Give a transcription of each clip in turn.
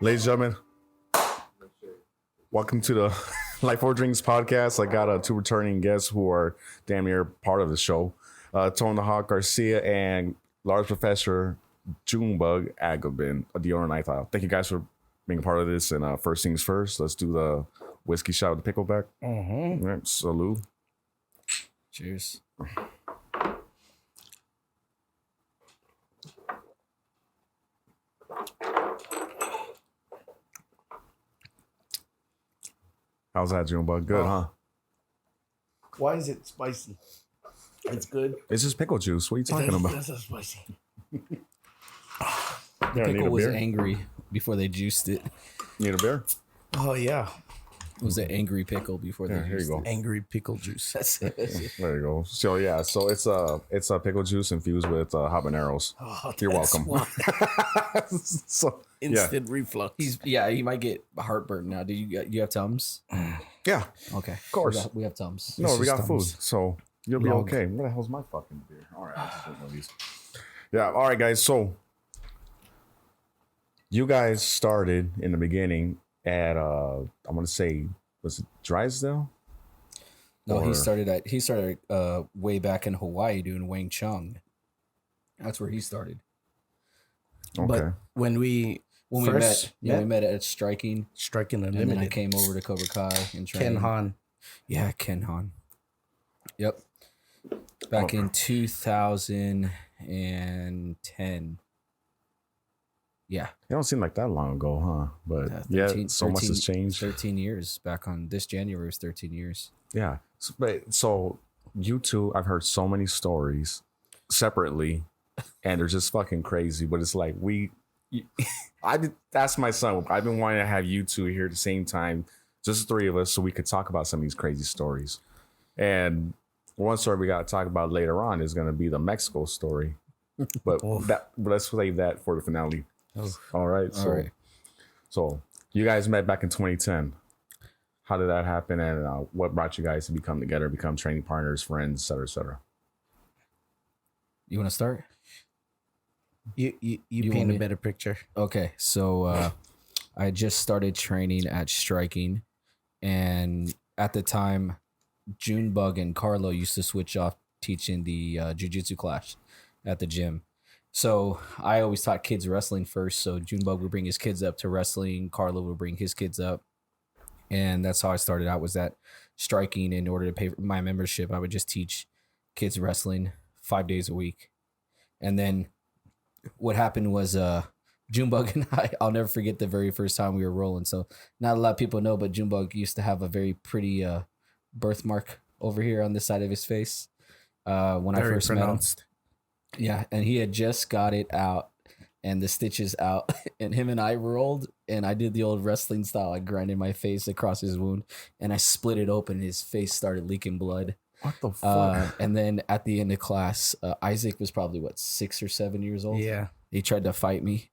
Ladies and gentlemen, welcome to the Life or Drinks podcast. I got two returning guests who are damn near part of the show. Tolin the Hawk Garcia and large professor Junebug Agabin, the owner Ninth Aisle. Thank you guys for being a part of this. And first things first, let's do the whiskey shot with the pickleback. Mm-hmm. All right, salute. Cheers. How's that, Junebug? Good, huh? Why is it spicy? It's good. It's just pickle juice. What are you talking about? That's so spicy. The Pickle was angry before they juiced it. Need a beer? Oh yeah, It was an angry pickle before they Yeah, here you juiced go. angry pickle juice. There you go. So yeah, so it's a pickle juice infused with habaneros. Oh, You're that's welcome. why. So Instant reflux. He might get heartburn now. Do you have Tums? yeah, Okay, of course. we have Tums. no, we is got food, Tums. so you'll be Log. okay. Where the hell's my fucking beer? All right, I'll just drink one of these. Yeah, all right, guys. So you guys started in the beginning at I want to say, was it Drysdale? No, Or- he started way back in Hawaii doing Wing Chun. That's where he started. Okay. But when we When first we met at Striking, Striking and then I Unlimited, came over to Cobra Kai and trained. Ken Han. Yeah, Ken Han. Yep. Back in 2010. Yeah. It don't seem like that long ago, huh? But yeah, 13 so much has changed. 13 years. Back on this January was 13 years. Yeah. So you two, I've heard so many stories separately, and they're just fucking crazy. But it's like that's my son. I've been wanting to have you two here at the same time, just the three of us, so we could talk about some of these crazy stories. And one story we got to talk about later on is going to be the Mexico story. But let's save that for the finale. All right. So you guys met back in 2010. How did that happen, and what brought you guys to become together, become training partners, friends, et cetera, et cetera? You want to start? You You paint want a me- better picture. Okay. So I just started training at Striking. And at the time, Junebug and Carlo used to switch off teaching the jiu-jitsu class at the gym. So I always taught kids wrestling first. So Junebug would bring his kids up to wrestling. Carlo would bring his kids up. And that's how I started out, was that Striking. In order to pay for my membership, I would just teach kids wrestling 5 days a week. And then what happened was Junebug and I'll never forget the very first time we were rolling. So not a lot of people know, but Junebug used to have a very pretty birthmark over here on this side of his face when I Very first pronounced. met him. Yeah, and he had just got it out and the stitches out, and him and I rolled, and I did the old wrestling style. I grinded my face across his wound, and I split it open, and his face started leaking blood. What the fuck? And then at the end of class, Isaac was probably 6 or 7 years old. Yeah. He tried to fight me.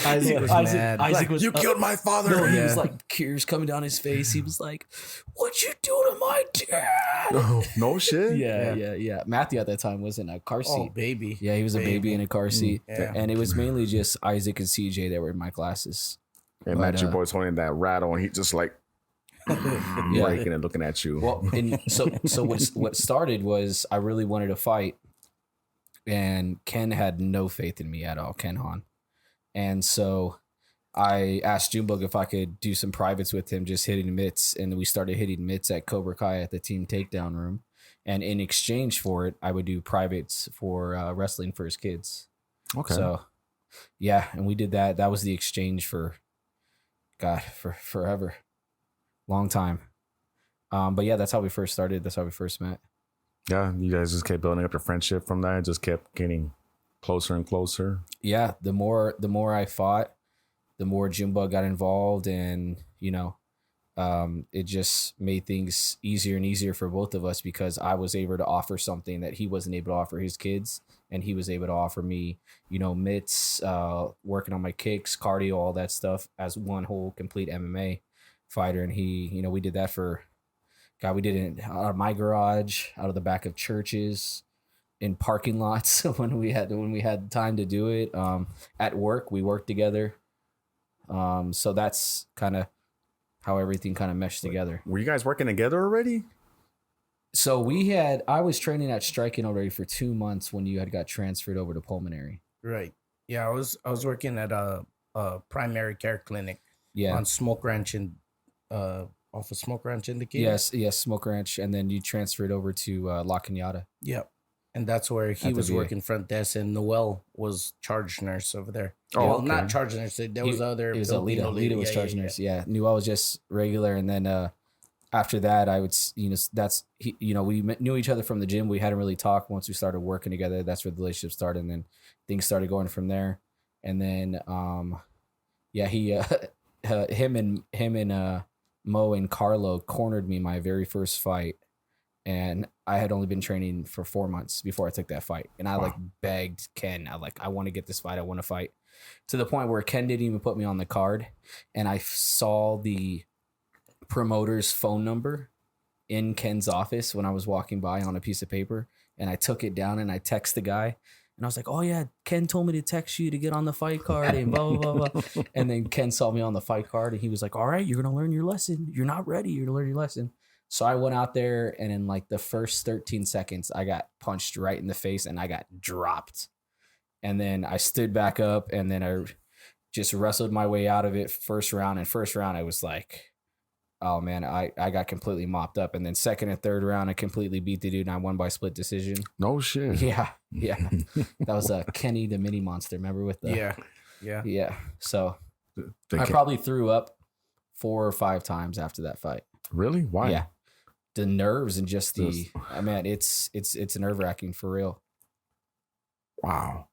Isaac was mad. Isaac was you killed my father. No, he Yeah. was like tears coming down his face. He was like, "What you do to my dad?" No shit. Yeah. Matthew at that time was in a car Oh, seat. baby. Yeah, he was a baby in a car seat. Yeah. And it was mainly just Isaac and CJ that were in my classes. And But, Matt, your boy's holding that rattle, and he just like breaking and looking at you. Well, and so what started was I really wanted to fight, and Ken had no faith in me at all, Ken Han. And so I asked Junebug if I could do some privates with him, just hitting mitts, and we started hitting mitts at Cobra Kai at the team takedown room. And in exchange for it, I would do privates for wrestling for his kids. Okay. So, yeah, and we did that. That was the exchange for forever, long time. But yeah, that's how we first started. That's how we first met. Yeah, you guys just kept building up your friendship from that. Just kept getting closer and closer. Yeah, the more I fought, the more Junebug got involved, and it just made things easier and easier for both of us, because I was able to offer something that he wasn't able to offer his kids, and he was able to offer me, mitts, working on my kicks, cardio, all that stuff as one whole complete MMA fighter. And he, we did that for, God, we did it out of my garage, out of the back of churches, in parking lots when we had time to do it. At work, we worked together. So that's kind of how everything kind of meshed together. Were you guys working together already? So I was training at striking already for 2 months when you had got transferred over to pulmonary. Right. Yeah, I was working at a primary care clinic Yeah. on Smoke Ranch in off of Smoke Ranch in Decatur. Yes, Smoke Ranch, and then you transferred over to La Cañada. Yep. And that's where he At the was VA. working front desk, and Noel was charge nurse over there. Oh, Well, okay. not charge nurse. There was other. It was Filipino Alita. Alita was yeah, charge yeah, nurse. Yeah. Newell was just regular, and then after that, I would we knew each other from the gym. We hadn't really talked once we started working together. That's where the relationship started, and then things started going from there. And then he him and Mo and Carlo cornered me my very first fight, and I had only been training for 4 months before I took that fight. And I like begged Ken, I want to get this fight. I want to fight, to the point where Ken didn't even put me on the card. And I saw the promoter's phone number in Ken's office when I was walking by on a piece of paper, and I took it down and I texted the guy. And I was like, oh, yeah, Ken told me to text you to get on the fight card and blah, blah, blah, blah. And then Ken saw me on the fight card, and he was like, all right, you're going to learn your lesson. You're not ready. You're going to learn your lesson. So I went out there, and in like the first 13 seconds, I got punched right in the face, and I got dropped. And then I stood back up, and then I just wrestled my way out of it first round. And first round, I was like, oh, man, I got completely mopped up. And then second and third round, I completely beat the dude, and I won by split decision. No shit. Yeah. That was Kenny the Mini Monster. Remember with the yeah. So I probably threw up 4 or 5 times after that fight. Really? Why? Yeah, the nerves and just it's nerve wracking for real. Wow.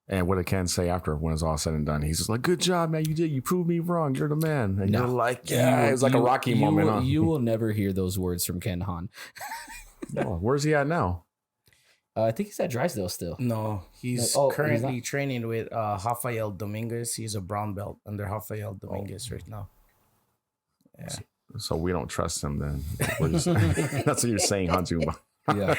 And what did Ken say after when it's all said and done? He's just like, good job, man. You proved me wrong. You're the man. And you're like, yeah, it was like a Rocky moment. Huh? You will never hear those words from Ken Han. Oh, where's he at now? I think he's at Drysdale still. No, he's currently training with Rafael Dominguez. He's a brown belt under Rafael Dominguez right now. Yeah. So we don't trust him then. We're just, that's what you're saying, huh, Junebug? Yeah.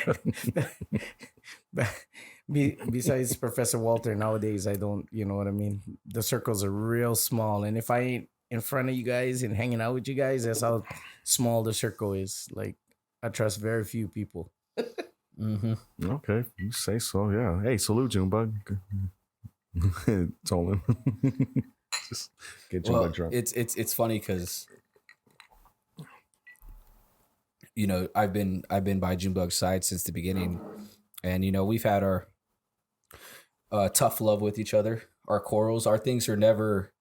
Besides Professor Walter, nowadays I don't, you know what I mean? The circles are real small. And if I ain't in front of you guys and hanging out with you guys, that's how small the circle is. Like, I trust very few people. Mm-hmm. Okay, you say so, yeah. Hey, salute, Junebug. Tolin. Just get Junebug drunk. It's funny because, you know, I've been by Junebug's side since the beginning, and you know, we've had our tough love with each other. Our quarrels, our things are never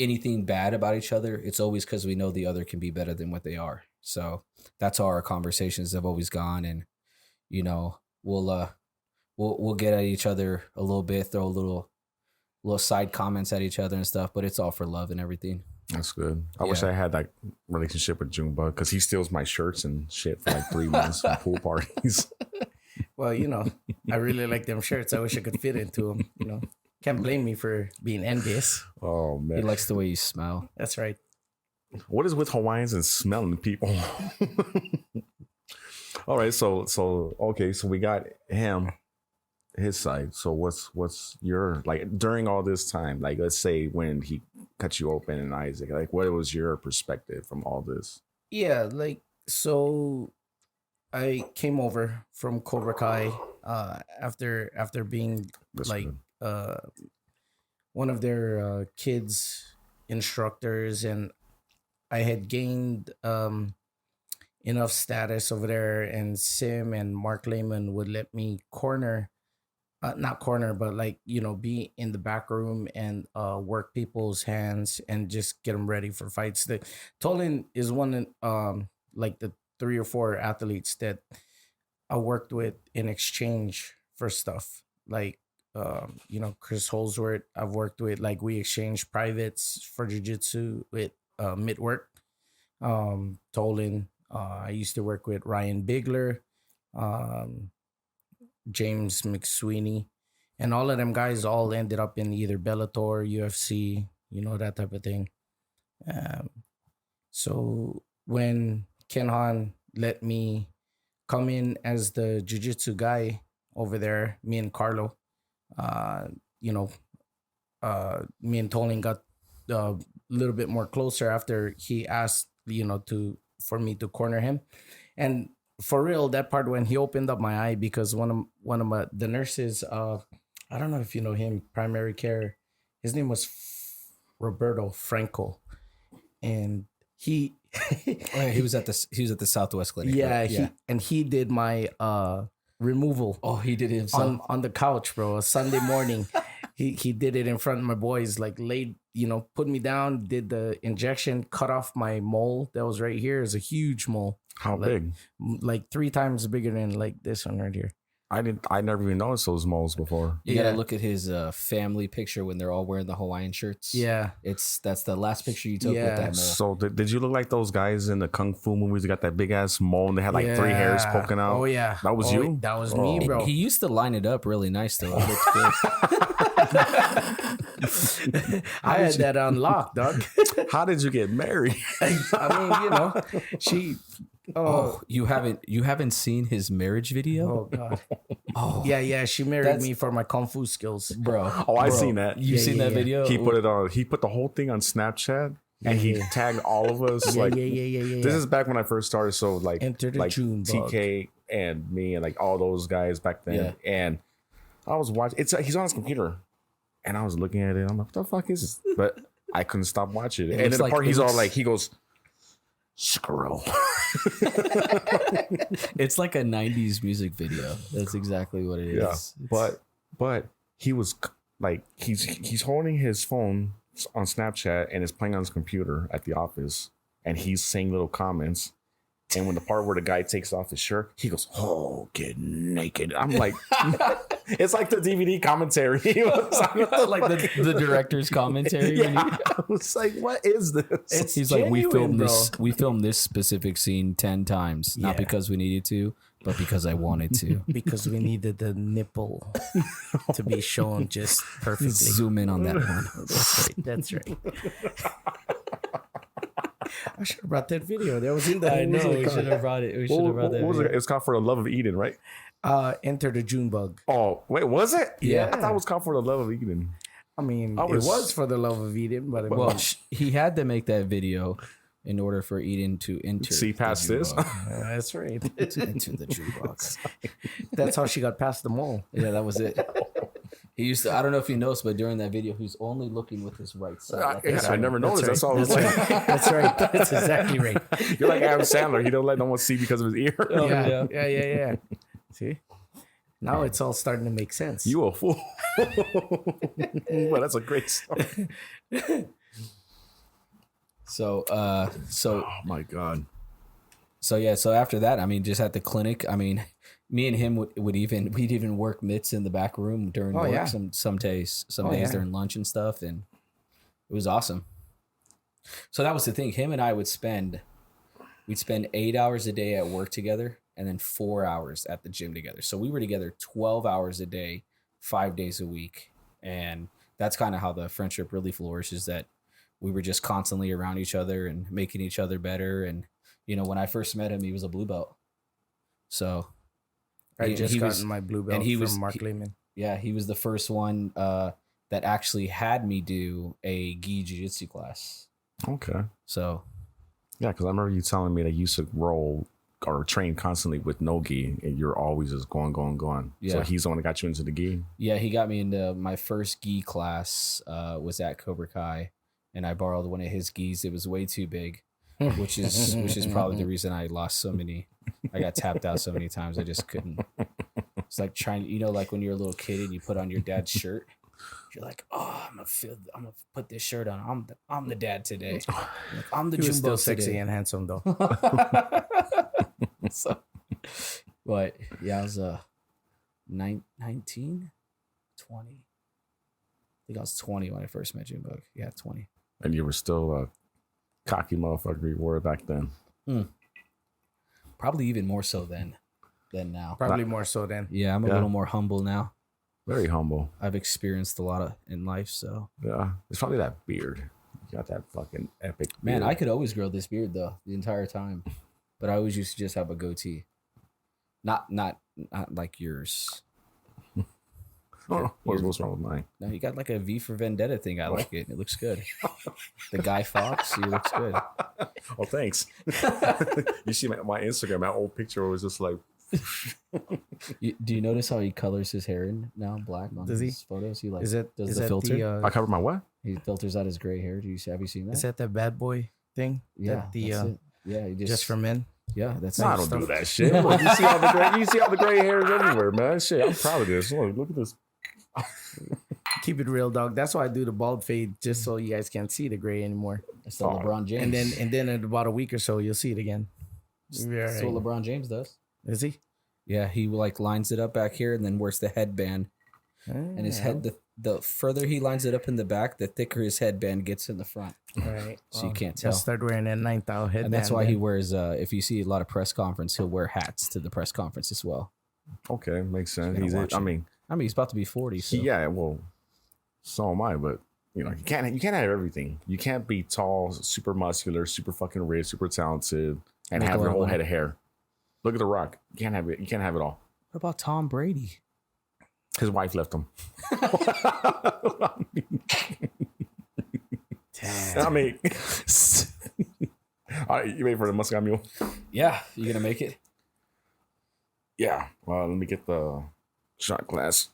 anything bad about each other. It's always because we know the other can be better than what they are. So that's how our conversations have always gone. And you know, we'll get at each other a little bit, throw little side comments at each other and stuff, but it's all for love and everything. That's good. I wish I had that relationship with Junebug because he steals my shirts and shit for like 3 months at pool parties. Well, you know, I really like them shirts. I wish I could fit into them. You know, can't blame me for being envious. Oh man, He likes the way you smell. That's right. What is with Hawaiians and smelling people? All right, so okay, so we got his side. So what's your, like, during all this time, like, let's say when he cut you open and Isaac, like, what was your perspective from all this? Yeah, like, so I came over from Cobra Kai after being That's like good. one of their kids instructors, and I had gained enough status over there, and Sim and Mark Lehman would let me not corner, but like, you know, be in the back room and work people's hands and just get them ready for fights. Tolin is one like the 3 or 4 athletes that I worked with in exchange for stuff. Like you know, Chris Holsworth, I've worked with, like, we exchanged privates for jiu-jitsu with Midwork. Tolin, I used to work with Ryan Bigler, James McSweeney, and all of them guys all ended up in either Bellator, UFC, you know, that type of thing. So when Ken Han let me come in as the jiu-jitsu guy, over there. Me and Carlo, you know, me and Tolin got a little bit more closer after he asked, for me to corner him. And for real, that part when he opened up my eye, because the nurses, I don't know if you know him, primary care, his name was Roberto Franco, and he he was at the Southwest Clinic. yeah, right? he did my removal. Oh, he did it himself on the couch, bro. A Sunday morning, he did it in front of my boys. Like laid, put me down, did the injection, cut off my mole that was right here. It's a huge mole. How big? Like 3 times bigger than like this one right here. I never even noticed those moles before. You gotta look at his family picture when they're all wearing the Hawaiian shirts. Yeah, that's the last picture you took with that mole. So did you look like those guys in the kung fu movies that got that big ass mole and they had like 3 hairs poking out? Oh yeah, that was you. That was me, bro. He used to line it up really nice though. It looked good. I had that unlocked, dog. How did you get married? I mean, she. Oh, you haven't seen his marriage video? Oh god. Oh yeah. She married me for my kung fu skills, bro. Oh, I seen that. You seen that video? He put it on. He put the whole thing on Snapchat. And he tagged all of us. Yeah. This is back when I first started. So like, Enter the Junebug. TK and me and like all those guys back then. Yeah. And I was watching. He's on his computer, and I was looking at it. I'm like, what the fuck is this? But I couldn't stop watching it. And then the part he's all like, he goes, scroll. It's like a 90s music video. That's exactly what it is. Yeah. But he was like, he's holding his phone on Snapchat and is playing on his computer at the office, and he's saying little comments. And when the part where the guy takes off his shirt, he goes, "Oh, get naked." I'm like, it's like the DVD commentary. Like the director's commentary. Yeah. I was like, what is this? He's genuine, like, we filmed this specific scene 10 times, not because we needed to, but because I wanted to. Because we needed the nipple to be shown just perfectly. Zoom in on that one. That's right. I should have brought that video. That was in the. I know. We should have brought it. What was it? It's called For the Love of Eden, right? Enter the Junebug. Oh, wait, was it? Yeah. I thought it was called For the Love of Eden. I mean, it was For the Love of Eden, but he had to make that video in order for Eden to enter. See past this? That's right. Into the Junebug. That's how she got past the mole. Yeah, that was it. He used to, I don't know if you noticed, but during that video, he's only looking with his right side. I never noticed. That's all I was like. That's right. That's exactly right. You're like Adam Sandler. He don't let no one see because of his ear. Yeah. See? Now it's all starting to make sense. You a fool. Well, that's a great story. So oh my God. So after that, I mean, just at the clinic, I mean, me and him we'd even work mitts in the back room during work. Yeah. Some days during lunch and stuff, and it was awesome. So that was the thing. Him and I we'd spend 8 hours a day at work together, and then 4 hours at the gym together. So we were together 12 hours a day, 5 days a week, and that's kind of how the friendship really flourishes. That we were just constantly around each other and making each other better. And when I first met him, he was a blue belt. So I just gotten my blue belt from Mark Lehman. Yeah, he was the first one that actually had me do a gi jiu-jitsu class. Okay. So. Yeah, because I remember you telling me that you used to roll or train constantly with no gi, and you're always just going. Yeah. So he's the one that got you into the gi. Yeah, he got me into my first gi class. Was at Cobra Kai, and I borrowed one of his gis. It was way too big, which is probably the reason I lost so many. I got tapped out so many times. I just couldn't. It's like trying, like when you're a little kid and you put on your dad's shirt. You're like, oh, I'm gonna put this shirt on. I'm the dad today. I'm the Junebug still today. sexy and handsome though. So, but yeah, I was 19, 20. I think I was 20 when I first met Junebug. Yeah, 20. And you were still a cocky motherfucker you were back then. Probably even more so than now. Probably more so then. Yeah, I'm a little more humble now. Very humble. I've experienced a lot in life, so. Yeah, it's probably that beard. You got that fucking epic beard. Man, I could always grow this beard though the entire time, but I always used to just have a goatee. Not like yours. Oh, what's wrong with mine? No, you got like a V for Vendetta thing. I like it. It looks good. The Guy Fawkes, he looks good. Oh, thanks. You see my Instagram, my old picture was just like. Do you notice how he colors his hair in now black on Does he? his photos? He like Is it does is the that filter. I covered my what? He filters out his gray hair. Have you seen that? Is that the bad boy thing? Yeah, That the that's it. Yeah, he just for men. yeah, that's No, I it. don't do that shit. Look, you see all the gray hairs everywhere, man. Shit, I'm proud of this. Look at this. Keep it real, dog. That's why I do the bald fade, just so you guys can't see the gray anymore. That's what LeBron James. And then in about a week or so, you'll see it again. That's what LeBron James does. Is he? Yeah, he like lines it up back here and then wears the headband. And his head, the further he lines it up in the back, the thicker his headband gets in the front. Right. So you can't tell. I'll start wearing that 9th hour headband. And that's why he wears, if you see a lot of press conference, he'll wear hats to the press conference as well. Okay, makes sense. Gonna I mean, he's about to be 40. So. yeah, well, so am I, but you know, you can't have everything. You can't be tall, super muscular, super fucking rich, super talented, and Make have a your lot of whole money. head of hair. Look at The Rock. You can't have it. You can't have it all. What about Tom Brady? His wife left him. I mean, all right, you ready for the Muscat Mule? Yeah, you gonna make it? Yeah. Well, let me get the shot glass.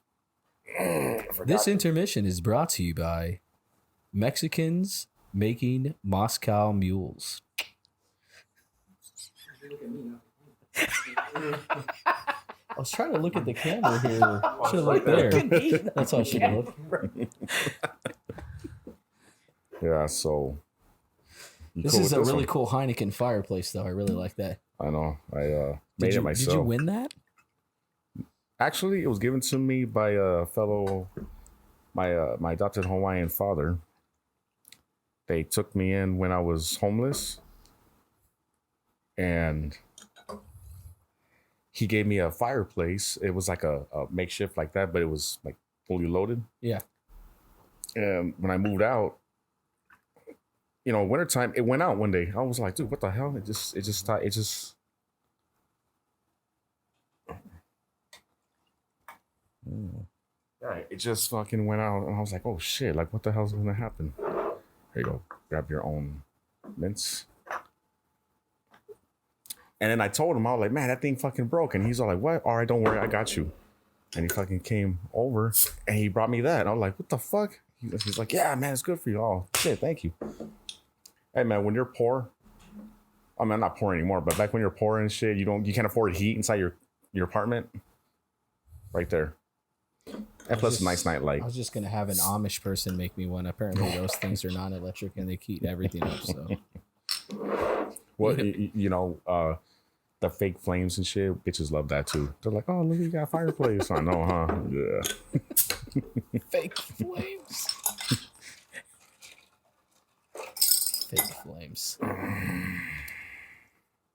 This intermission is brought to you by Mexicans making Moscow mules. I was trying to look at the camera here. Should have looked there. That's how I should have looked. Yeah, so. This is a really cool Heineken fireplace, though. I really like that. I know. I made it myself. Did you win that? Actually, it was given to me by a fellow, my adopted Hawaiian father. They took me in when I was homeless, and he gave me a fireplace. It was like a makeshift like that, but it was like fully loaded. Yeah. And when I moved out, you know, wintertime, it went out one day. I was like, dude, what the hell? It just. Right, it just fucking went out, and I was like, "Oh shit! Like, what the hell's gonna happen?" Here you go. Grab your own mints. And then I told him, I was like, "Man, that thing fucking broke." And he's all like, "What? All right, don't worry, I got you." And he fucking came over, and he brought me that. And I was like, "What the fuck?" He's like, "Yeah, man, it's good for you." Oh shit, thank you. Hey man, when you're poor, I mean, I'm not poor anymore, but back when you're poor and shit, you can't afford heat inside your apartment. Right there. And plus a nice night light. I was just gonna have an Amish person make me one. Apparently, those things are non-electric and they heat everything up. So, Well, you know, the fake flames and shit, bitches love that too. They're like, "Oh, look, you got a fireplace." I know, huh? Yeah. fake flames. Fake flames.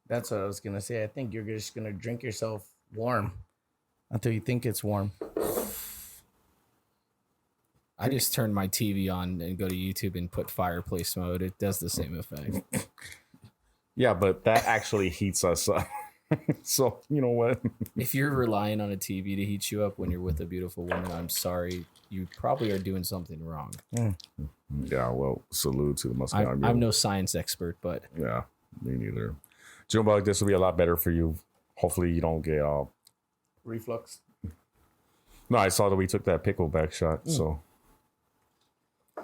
That's what I was gonna say. I think you're just gonna drink yourself warm until you think it's warm. I just turn my TV on and go to YouTube and put fireplace mode. It does the same effect. Yeah, but that actually heats us up. So, you know what? If you're relying on a TV to heat you up when you're with a beautiful woman, I'm sorry. You probably are doing something wrong. Yeah, well, salute to the Muscat Mule. I'm no science expert, but Yeah, me neither. Junebug, this will be a lot better for you. Hopefully you don't get Reflux. No, I saw that we took that pickleback shot, so.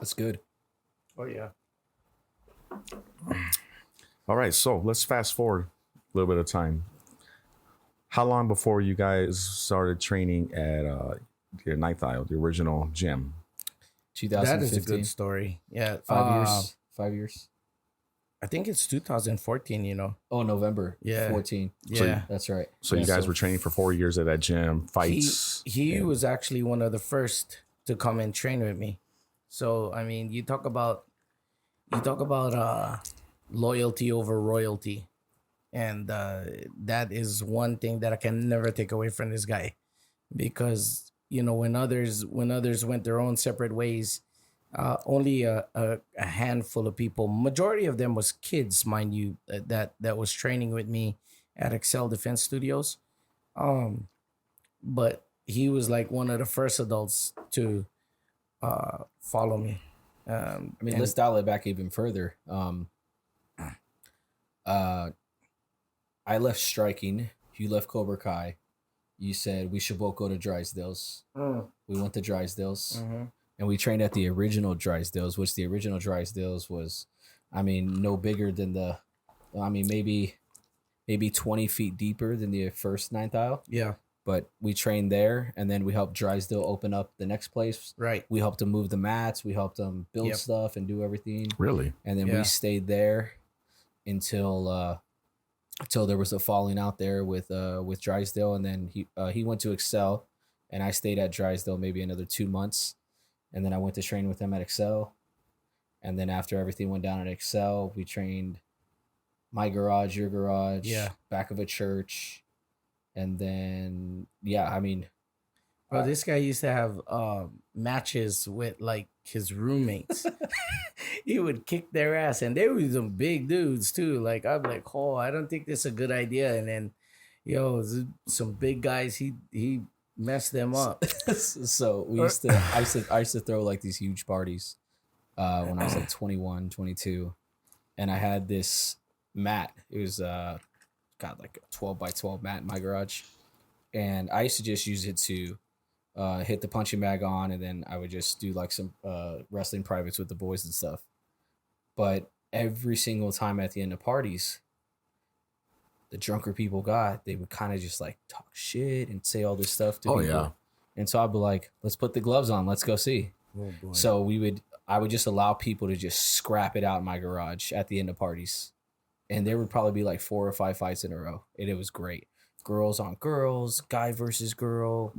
that's good. Oh yeah. All right, so let's fast forward a little bit of time. How long before you guys started training at your Ninth Isle, the original gym? 2015. That is a good story. Yeah, 5 years. 5 years. I think it's 2014. You know. Oh, November. Yeah. 14. Yeah. That's right. So you guys were training for 4 years at that gym, fights. He was actually one of the first to come and train with me. So I mean, you talk about loyalty over royalty, and that is one thing that I can never take away from this guy, because you know when others went their own separate ways, only a handful of people, majority of them was kids, mind you, that was training with me at Excel Defense Studios, but he was like one of the first adults to follow me. I mean, let's dial it back even further. I left striking. You left Cobra Kai. You said we should both go to Drysdale's. We went to Drysdale's, and we trained at the original Drysdale's, which the original Drysdale's was, I mean, no bigger than maybe 20 feet deeper than the first ninth aisle. Yeah. But we trained there, and then we helped Drysdale open up the next place. Right. We helped them move the mats. We helped them build stuff and do everything. Really? And then we stayed there until there was a falling out there with Drysdale, and then he went to Excel, and I stayed at Drysdale maybe another 2 months, and then I went to train with him at Excel, and then after everything went down at Excel, we trained my garage, your garage, back of a church, and then I mean, bro, this guy used to have matches with like his roommates. He would kick their ass, and they were some big dudes too. Like I'm like, oh, I don't think this is a good idea. And then, some big guys. He messed them up. So I used to throw like these huge parties when I was like 21, 22, and I had this mat. It was like a 12 by 12 mat in my garage, and I used to just use it to hit the punching bag on, and then I would just do like some wrestling privates with the boys and stuff. But every single time at the end of parties, the drunker people they would kind of just like talk shit and say all this stuff to people. Yeah. And so I'd be like, let's put the gloves on, let's go see. Oh, boy. So I would just allow people to just scrap it out in my garage at the end of parties. And there would probably be like 4 or 5 fights in a row. And it was great. Girls on girls, guy versus girl,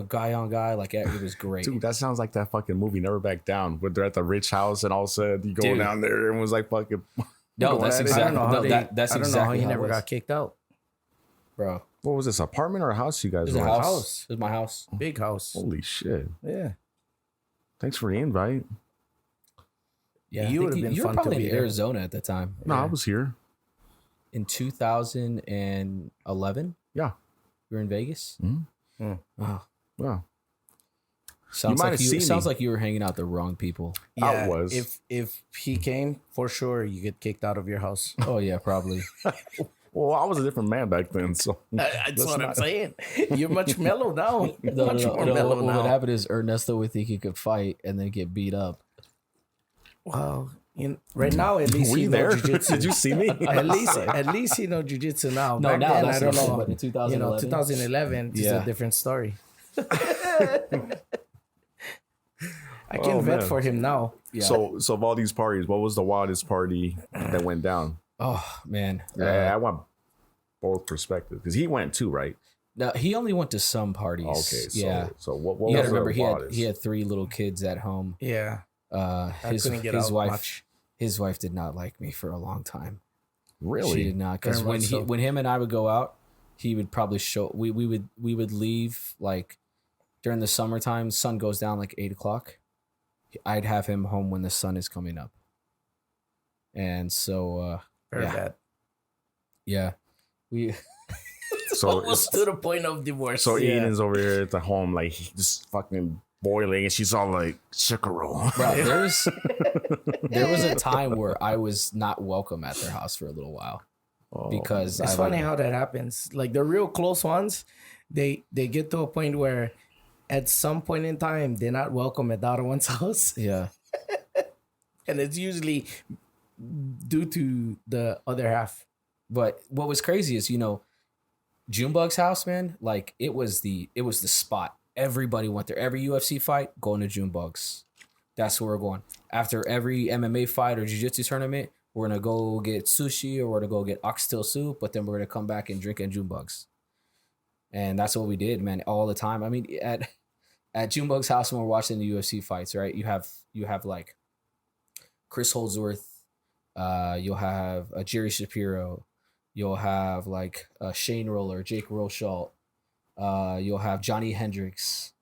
guy on guy. Like, it was great. Dude, that sounds like that fucking movie Never Back Down, where they're at the rich house and all of a sudden you go down there and was like fucking. No, that's exactly. I don't know how he never got kicked out, bro. What was this, apartment or a house you guys were in? It was my house. Big house. Holy shit. Yeah. Thanks for the invite. Yeah, you would have been fun to be. You were probably in Arizona at the time. No, I was here. In 2011? Yeah. You were in Vegas? Mm-hmm. Wow. Sounds like you were hanging out the wrong people. Yeah, I was. If he came, for sure, you get kicked out of your house. Oh, yeah, probably. Well, I was a different man back then, so. That's what I'm saying. You're much mellow now. What would happen is Ernesto would think he could fight and then get beat up. Wow. Right now, at least he knows jiu-jitsu. Did you see me? At least he knows jiu-jitsu now. No, back now then, I don't know. But in 2011, 2011 is a different story. I can vet for him now. Yeah. So of all these parties, what was the wildest party that went down? Oh man, I want both perspectives because he went too, right? No, he only went to some parties. Okay, so what you was gotta remember wildest? he had 3 little kids at home. Yeah. His wife did not like me for a long time. Really? She did not, because when him and I would go out, he would probably show. We would leave like during the summertime. Sun goes down like 8:00. I'd have him home when the sun is coming up. And so bad. Yeah, we. So almost to the point of divorce. So Ian is over here at the home, like just fucking boiling, and she's all like sugar roll. Bro, there was a time where I was not welcome at their house for a little while because it's funny how that happens. Like the real close ones, they get to a point where at some point in time they're not welcome at the other one's house. Yeah, and it's usually due to the other half. But what was crazy is Junebug's house, man. Like it was the spot. Everybody went there. Every UFC fight, going to Junebug's. That's where we're going. After every MMA fight or jiu-jitsu tournament, we're going to go get sushi or we're going to go get oxtail soup, but then we're going to come back and drink at Junebug's. And that's what we did, man, all the time. I mean, at Junebug's house when we're watching the UFC fights, right, you have like Chris Holdsworth, you'll have Jerry Shapiro, you'll have like Shane Roller, Jake Rochalt, you'll have Johnny Hendricks,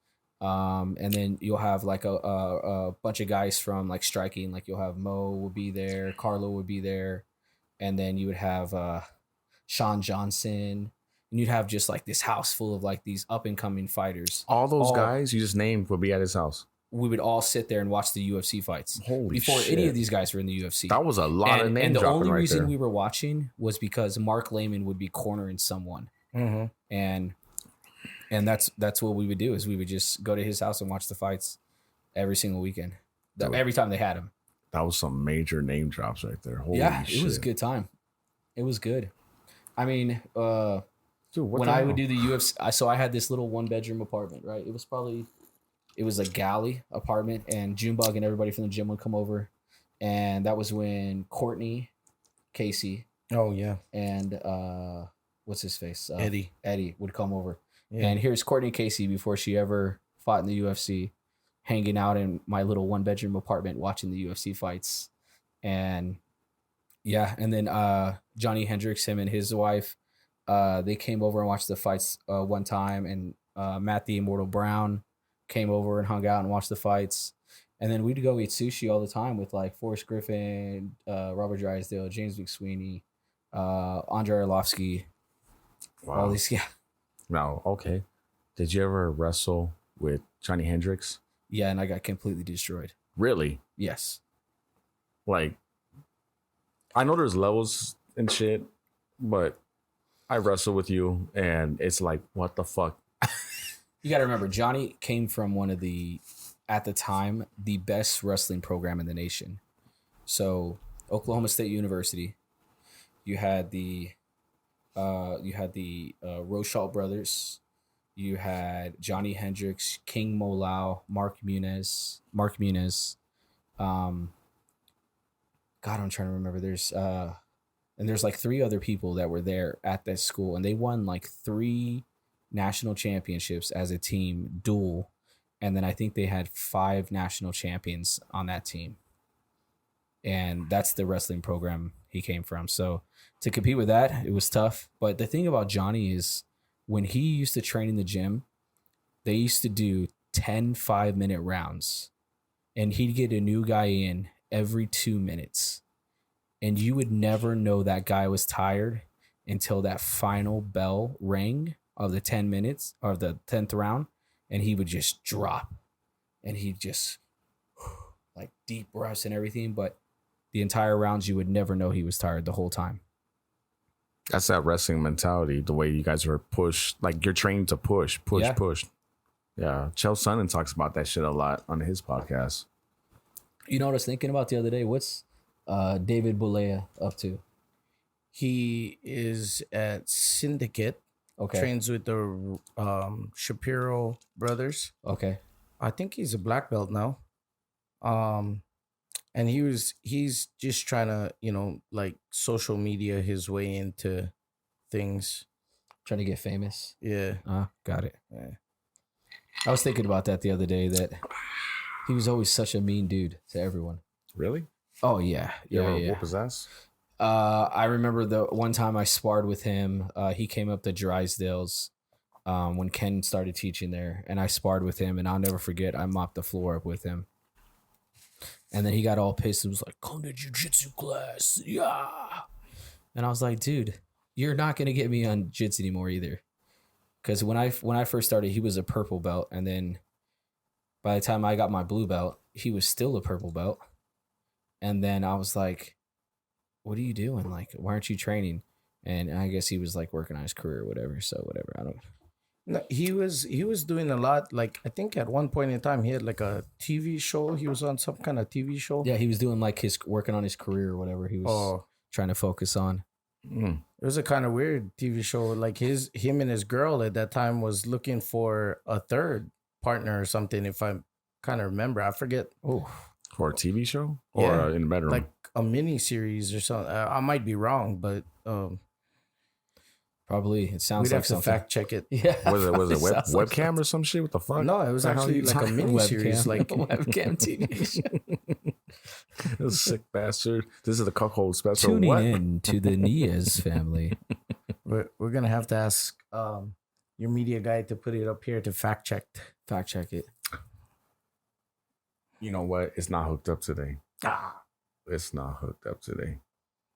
and then you'll have like a bunch of guys from like striking, like you'll have Mo would be there, Carlo would be there, and then you would have Sean Johnson, and you'd have just like this house full of like these up and coming fighters. All those guys you just named would be at his house. We would all sit there and watch the UFC fights Holy before shit. any of these guys were in the UFC. That was a lot of name And the dropping only right reason there. we were watching was because Mark Lehman would be cornering someone, and that's what we would do is we would just go to his house and watch the fights every single weekend. Every time they had him. That was some major name drops right there. Holy shit. It was a good time. It was good. I mean, Dude, what when the I hell? would do the UFC, so I had this little 1-bedroom apartment, right? It was a galley apartment, and Junebug and everybody from the gym would come over. And that was when Courtney, Casey, Oh yeah, and what's his face? Eddie. would come over. Yeah. And here's Courtney Casey before she ever fought in the UFC, hanging out in my little 1-bedroom apartment watching the UFC fights. And yeah, and then Johnny Hendricks, him and his wife, they came over and watched the fights one time, and Matt the Immortal Brown came over and hung out and watched the fights. And then we'd go eat sushi all the time with like Forrest Griffin, Robert Drysdale, James McSweeney, Andre Arlovsky, all these. Yeah. No, okay. Did you ever wrestle with Johnny Hendricks? Yeah, and I got completely destroyed. Really? Yes. Like, I know there's levels and shit, but I wrestle with you, and it's like, what the fuck? You got to remember, Johnny came from one of the, at the time, the best wrestling program in the nation. So, Oklahoma State University, you had the Rochelle brothers, you had Johnny Hendricks, King Molau, Mark Muniz. God, I'm trying to remember. There's like 3 other people that were there at that school, and they won like 3 national championships as a team dual, and then I think they had 5 national champions on that team, and that's the wrestling program he came from. So to compete with that, it was tough. But the thing about Johnny is when he used to train in the gym, they used to do 10 5-minute rounds, and he'd get a new guy in every 2 minutes, and you would never know that guy was tired until that final bell rang of the 10 minutes or the 10th round, and he would just drop, and he'd just like deep breaths and everything, but the entire rounds you would never know he was tired the whole time. That's that wrestling mentality, the way you guys are pushed, like you're trained to push. Yeah. Yeah, Chael Sonnen talks about that shit a lot on his podcast. You know what I was thinking about the other day? What's David Boulea up to? He is at Syndicate. Okay. Trains with the Shapiro brothers. Okay. I think he's a black belt now. And he's just trying to, like social media his way into things. Trying to get famous. Yeah. Got it. Yeah. I was thinking about that the other day, that he was always such a mean dude to everyone. Really? Oh yeah. You ever Yeah. whoop his ass? I remember the one time I sparred with him. He came up to Drysdale's when Ken started teaching there, and I sparred with him, and I'll never forget, I mopped the floor up with him. And then he got all pissed and was like, "Come to jiu-jitsu class." Yeah. And I was like, dude, you're not going to get me on jiu-jitsu anymore either. Because when I first started, he was a purple belt. And then by the time I got my blue belt, he was still a purple belt. And then I was like, what are you doing? Like, why aren't you training? And I guess he was like working on his career or whatever. So whatever. I don't. No, he was doing a lot. Like, I think at one point in time he had like a TV show. He was on some kind of TV show. Yeah, he was doing like his working on his career or whatever he was trying to focus on. It was a kind of weird TV show. Like him and his girl at that time was looking for a third partner or something. If I kind of remember, I forget. Oh, For a TV show or in the bedroom? Like a mini series or something. I might be wrong, but probably. It sounds we'd like have to something. fact check it. Yeah. was it Sounds like webcam or some shit? What the fuck? No, it was The hell actually you like a talking- mini series. Webcam. Like Webcam TV. This sick bastard. This is the cuckold special. Tuning What? in to the Nias family. we're gonna have to ask your media guy to put it up here to fact check. Fact check it. You know what? It's not hooked up today. It's not hooked up today.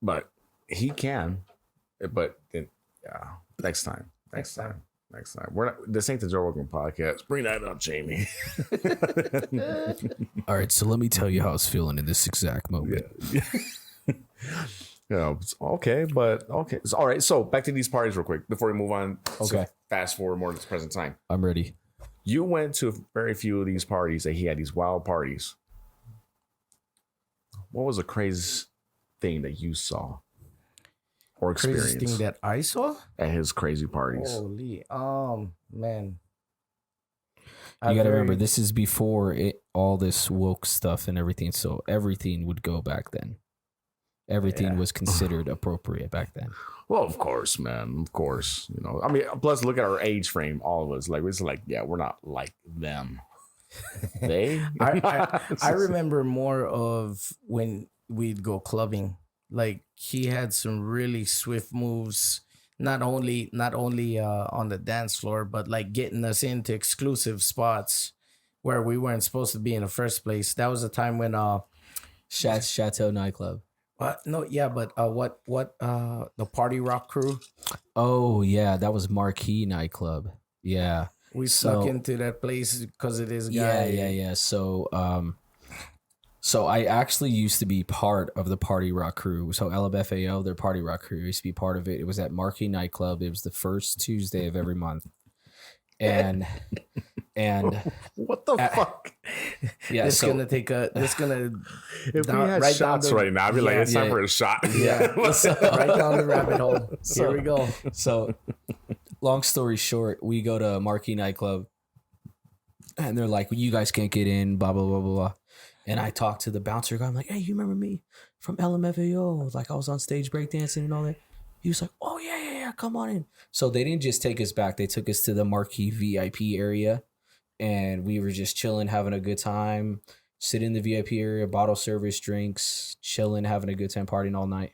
But he can. But then, yeah, next time. Next time. Next time. We're not. This ain't the Joe Rogan podcast. Bring that up, Jamie. All right, so let me tell you how I was feeling in this exact moment. Yeah. Okay, but okay. So, all right. So back to these parties real quick before we move on. Okay. Fast forward more to this present time. I'm ready. You went to very few of these parties that he had, these wild parties. What was the craziest thing that you saw or experienced Craziest thing that I saw? at his crazy parties? Holy, man. You got to remember, this is before all this woke stuff and everything. So everything would go back then. Everything was considered appropriate back then. Well, of course, man. Of course. You know, I mean, plus look at our age frame, all of us. Like, it's like, yeah, we're not like them. They? I remember more of when we'd go clubbing. Like, he had some really swift moves, not only on the dance floor, but like getting us into exclusive spots where we weren't supposed to be in the first place. That was a time when Chateau nightclub. no, yeah, but what the Party Rock crew? Oh yeah, that was Marquee nightclub. Yeah, We snuck into that place because of this guy. Yeah. So I actually used to be part of the Party Rock crew. So LMFAO, their Party Rock crew, I used to be part of it. It was at Marquee nightclub. It was the first Tuesday of every month. And what the fuck? Yeah, It's gonna take a. It's gonna. If we had shots right now, I'd be like, it's time for a shot. Yeah, right down the rabbit hole. Here we go. So, long story short, we go to Marquee nightclub, and they're like, "You guys can't get in." Blah blah blah blah blah. And I talked to the bouncer guy. I'm like, "Hey, you remember me from LMFAO? Like I was on stage breakdancing and all that." He was like, "Oh yeah, come on in." So they didn't just take us back; they took us to the Marquee VIP area, and we were just chilling, having a good time. Sit in the VIP area, bottle service, drinks, chilling, having a good time, partying all night.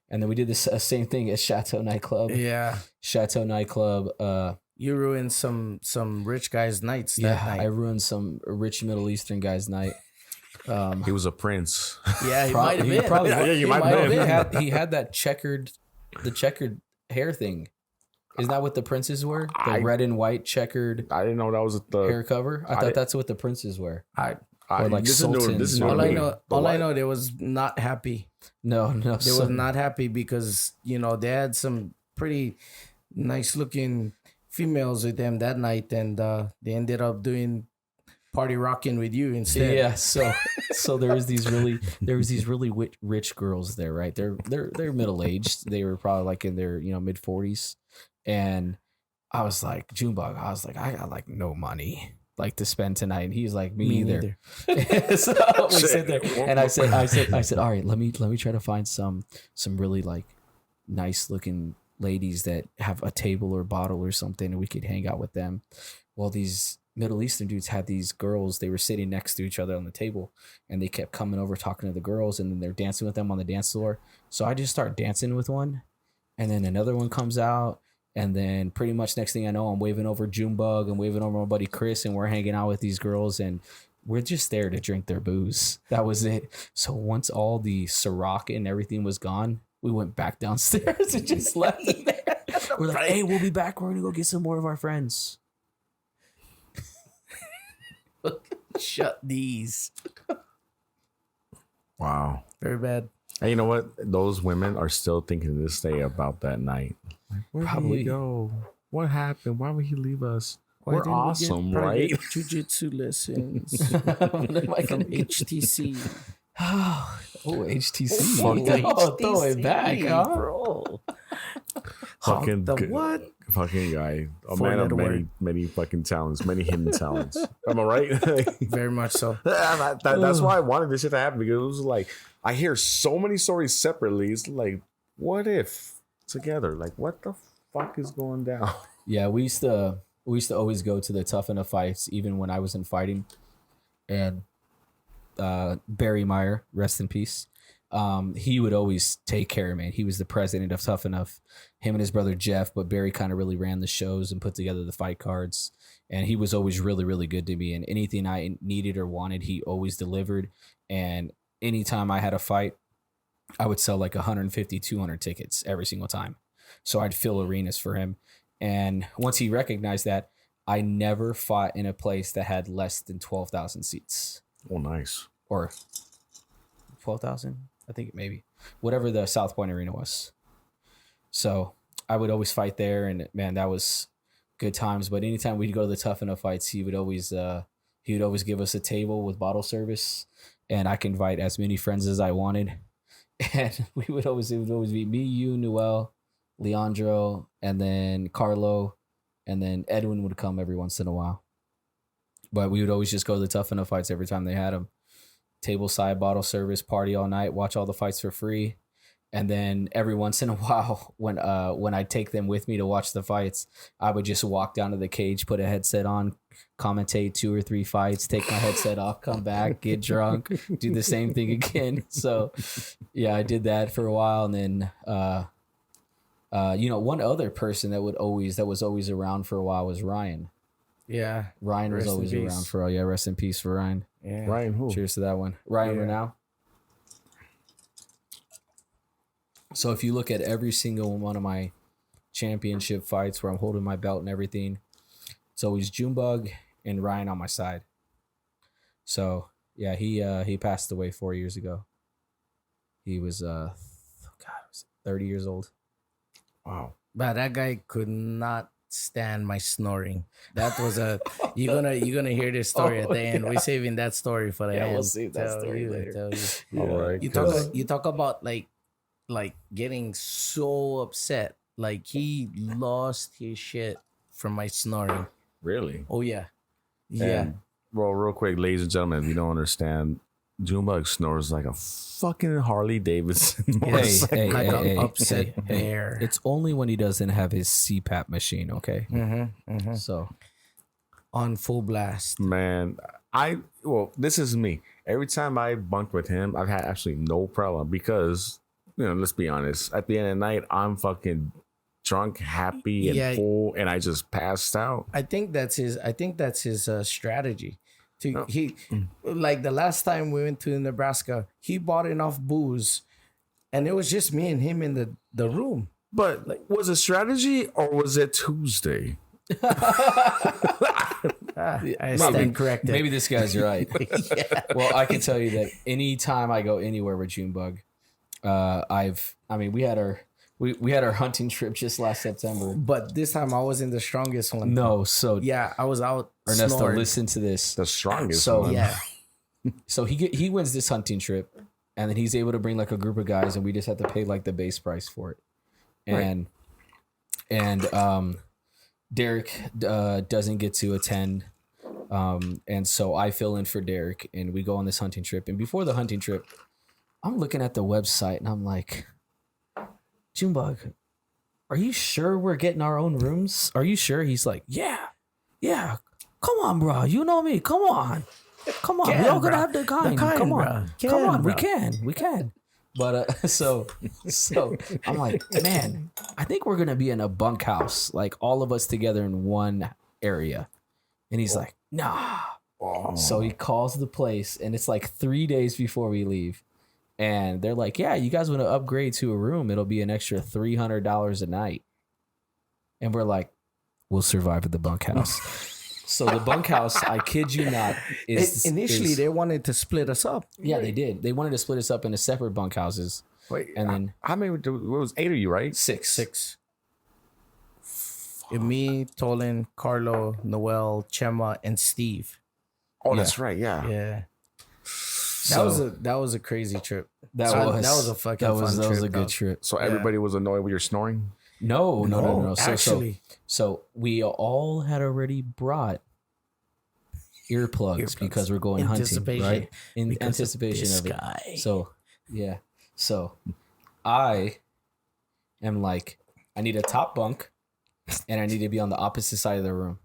And then we did this same thing at Chateau nightclub. Yeah, Chateau nightclub. you ruined some rich guys' nights. That night. I ruined some rich Middle Eastern guy's night. He was a prince. Yeah, he might have been. Probably, Yeah, you might have been. He had that checkered hair thing. Isn't that what the princes were? The red and white checkered I didn't know that was the hair cover. I thought that's what the princes were. Or like this is new. sultans. This is new. All to I me. know, The all I what? know, they was not happy. No. They was not happy because they had some pretty nice looking females with them that night, and they ended up doing party rocking with you instead. Yeah, so there was these really rich girls there, right? They're middle aged. They were probably like in their mid 40s, and I was like, Junebug, I got like no money like to spend tonight, and he's like, me either. So we sit there, and I said, all right, let me try to find some really like nice looking ladies that have a table or bottle or something, and we could hang out with them. Well, these Middle Eastern dudes had these girls. They were sitting next to each other on the table, and they kept coming over talking to the girls, and then they're dancing with them on the dance floor. So I just start dancing with one, and then another one comes out, and then pretty much next thing I know, I'm waving over Junebug and waving over my buddy Chris, and we're hanging out with these girls, and we're just there to drink their booze. That was it. So once all the Ciroc and everything was gone, we went back downstairs and just left it there. We're like, hey, we'll be back. We're gonna go get some more of our friends. Shut these. Wow. Very bad. And you know what? Those women are still thinking to this day about that night. Like, where Probably. did he go? What happened? Why would he leave us? Why We're didn't we get awesome, private right? Jiu-jitsu lessons What am I from gonna get? HTC. Oh, HTC. Fuck Throw it back, huh? bro. Fucking the good. what? Fucking guy. A Four man of letter many, word. many fucking talents, many hidden talents. Am I right? Very much so. That's why I wanted this shit to happen, because it was like, I hear so many stories separately. It's like, what if together? Like, what the fuck is going down? Yeah, we used to always go to the Tough Enough fights, even when I wasn't fighting. And Barry Meyer, rest in peace. He would always take care of me. He was the president of Tough Enough, him and his brother Jeff, but Barry kind of really ran the shows and put together the fight cards. And he was always really, really good to me. And anything I needed or wanted, he always delivered. And anytime I had a fight, I would sell like 150, 200 tickets every single time. So I'd fill arenas for him. And once he recognized that, I never fought in a place that had less than 12,000 seats. Oh, nice. Or 12,000, I think, maybe. Whatever the South Point Arena was. So I would always fight there, and man, that was good times. But anytime we'd go to the Tough Enough fights, he would always give us a table with bottle service, and I could invite as many friends as I wanted. And it would always be me, you, Noel, Leandro, and then Carlo, and then Edwin would come every once in a while. But we would always just go to the Tough Enough fights every time they had them. Table side, bottle service, party all night, watch all the fights for free. And then every once in a while, when I take them with me to watch the fights, I would just walk down to the cage, put a headset on, commentate 2 or 3 fights, take my headset off, come back, get drunk, do the same thing again. So, yeah, I did that for a while, and then one other person that was always around for a while was Ryan. Yeah, Ryan was always around for a while. Yeah, rest in peace for Ryan. yeah. Ryan who? Cheers to that one. Ryan Yeah. Renau. So if you look at every single one of my championship fights where I'm holding my belt and everything, it's always Junebug and Ryan on my side. So yeah, he passed away 4 years ago. He was 30 years old. Wow. But that guy could not stand my snoring. That was you're gonna hear this story at the end. We're saving that story for the end. we'll save that story later. Tell you. All right. You talk about like getting so upset. Like he lost his shit from my snoring. Really? Oh yeah. Yeah. And, well, real quick, ladies and gentlemen, if you don't understand, Junebug snores like a fucking Harley Davidson motorcycle. Like an upset bear. It's only when he doesn't have his CPAP machine, okay? So on full blast. Man, this is me. Every time I bunked with him, I've had absolutely no problem because, let's be honest. At the end of the night, I'm fucking drunk, happy, and full, and I just passed out. I think that's his strategy. Like the last time we went to Nebraska, he bought enough booze, and it was just me and him in the room. But was it strategy or was it Tuesday? I stand corrected. Maybe this guy's right. Well, I can tell you that anytime I go anywhere with Junebug, we had our hunting trip just last September. But this time I wasn't the strongest one. No, so yeah, I was out. Ernesto, snoring. listen to this. The strongest So one. Yeah. So he wins this hunting trip, and then he's able to bring like a group of guys, and we just have to pay like the base price for it. And Derek doesn't get to attend, and so I fill in for Derek, and we go on this hunting trip. And before the hunting trip, I'm looking at the website, and I'm like, Junebug, are you sure we're getting our own rooms? Are you sure? He's like, yeah. Come on, bro. You know me. Come on. We're all gonna have the kind. Come on. Come on. We can. But so I'm like, man, I think we're gonna be in a bunkhouse, like all of us together in one area. And he's like, nah. So he calls the place, and it's like 3 days before we leave. And they're like, yeah, you guys want to upgrade to a room? It'll be an extra $300 a night. And we're like, we'll survive at the bunkhouse. So the bunkhouse, I kid you not, initially they wanted to split us up. Yeah, they did. They wanted to split us up into separate bunkhouses. Wait, and then how many? It was 8 of you, right? Six. Me, Tolin, Carlo, Noel, Chema, and Steve. Oh, that's right. Yeah. Yeah. That was a crazy trip. That was a fucking fun trip. That was a good trip. So everybody was annoyed with your snoring? No. Actually, So we all had already brought earplugs because we're going hunting, right? In anticipation of it. Guy. So yeah. So I am like, I need a top bunk, and I need to be on the opposite side of the room.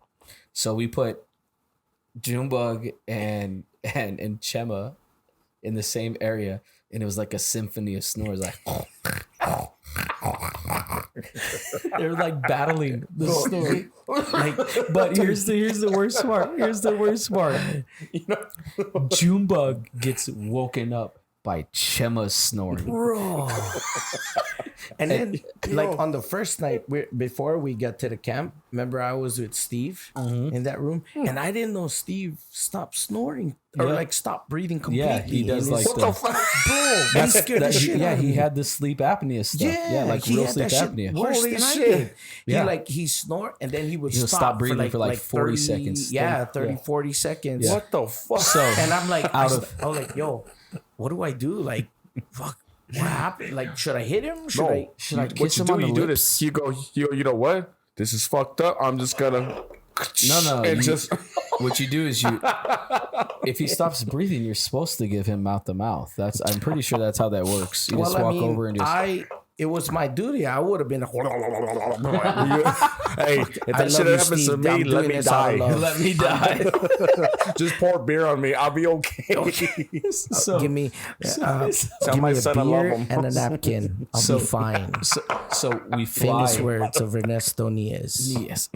So we put Junebug and Chema in the same area, and it was like a symphony of snores, like they were like battling the snore. But here's the worst part. Junebug gets woken up by Chema snoring. Bro. And then, like on the first night, before we got to the camp, remember I was with Steve in that room, and I didn't know Steve stopped snoring or like stopped breathing completely. Yeah, he does like What the fuck? bro. That scared the shit out of he me. had the sleep apnea stuff. Yeah, like he real had sleep that shit apnea. worse Holy than I shit. did. He snore and then he would He'll stop breathing for like 40 30 seconds. Yeah, 30, 30, 40 seconds. What the fuck? So And I'm like, Out I of- was like, yo, what do I do? Like, fuck, what happened? Like, should I hit him? Should I what kiss you him do? on the You do lips? this. You go. You know what? This is fucked up. I'm just gonna. No, And you- just what you do is if he stops breathing, you're supposed to give him mouth to mouth. I'm pretty sure that's how that works. You just walk over and just. it was my duty. I would have been. hey, if I that love shit you, happens to Steve. me, I'm let doing me this out of die. love. Let me die. Just pour beer on me. I'll be okay. so, Give me, Tell give my me a son I love beer him. and a napkin. I'll So- be fine. so we fly. Famous words of Ernesto Niez. Yes.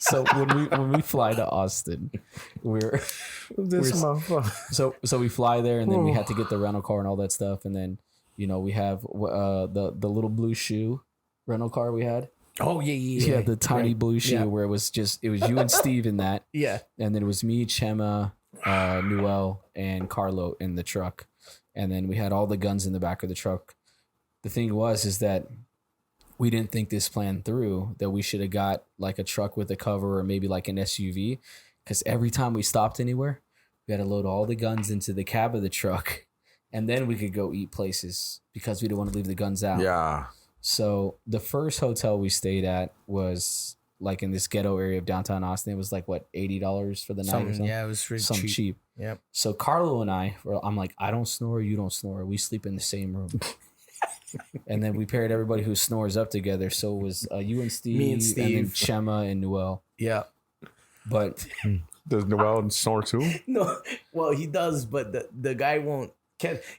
So when we fly to Austin, we're This motherfucker. so we fly there, and then we had to get the rental car and all that stuff, and then we have the little blue shoe rental car we had. Oh yeah. The tiny Right. blue shoe Yeah. where it was you and Steve in that, Yeah. and then it was me, Chema, Newell, and Carlo in the truck, and then we had all the guns in the back of the truck. The thing is that we didn't think this plan through, that we should have got like a truck with a cover or maybe like an SUV, because every time we stopped anywhere, we had to load all the guns into the cab of the truck, and then we could go eat places because we didn't want to leave the guns out. Yeah. So the first hotel we stayed at was like in this ghetto area of downtown Austin. It was like what, $80 for the night or something? Yeah, it was really Something cheap. Yep. So Carlo and I'm like, I don't snore, you don't snore. We sleep in the same room. And then we paired everybody who snores up together. So it was you and Steve, Me and and then Steve. Chema and Noel. Yeah. But Does Noel snore too? No, well, he does, but the guy won't.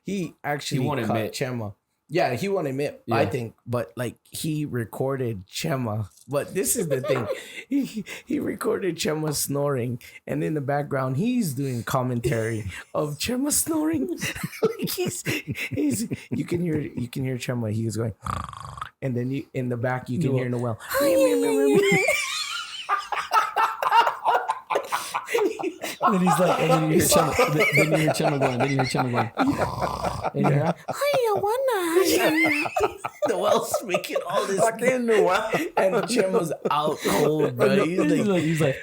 He actually He won't cut admit. Chema. Yeah, he won't admit. I Yeah. think, but like he recorded Chema. But this is the thing, he recorded Chema snoring, and in the background he's doing commentary of Chema snoring. Like he's you can hear Chema. He was going, and then in the back you can hear Noel. and then he's like, and then you hear Chema, then you hear Chema going, and you hear, Noel's making all this, Fucking Noel. and Chema's out cold, bro. he's like,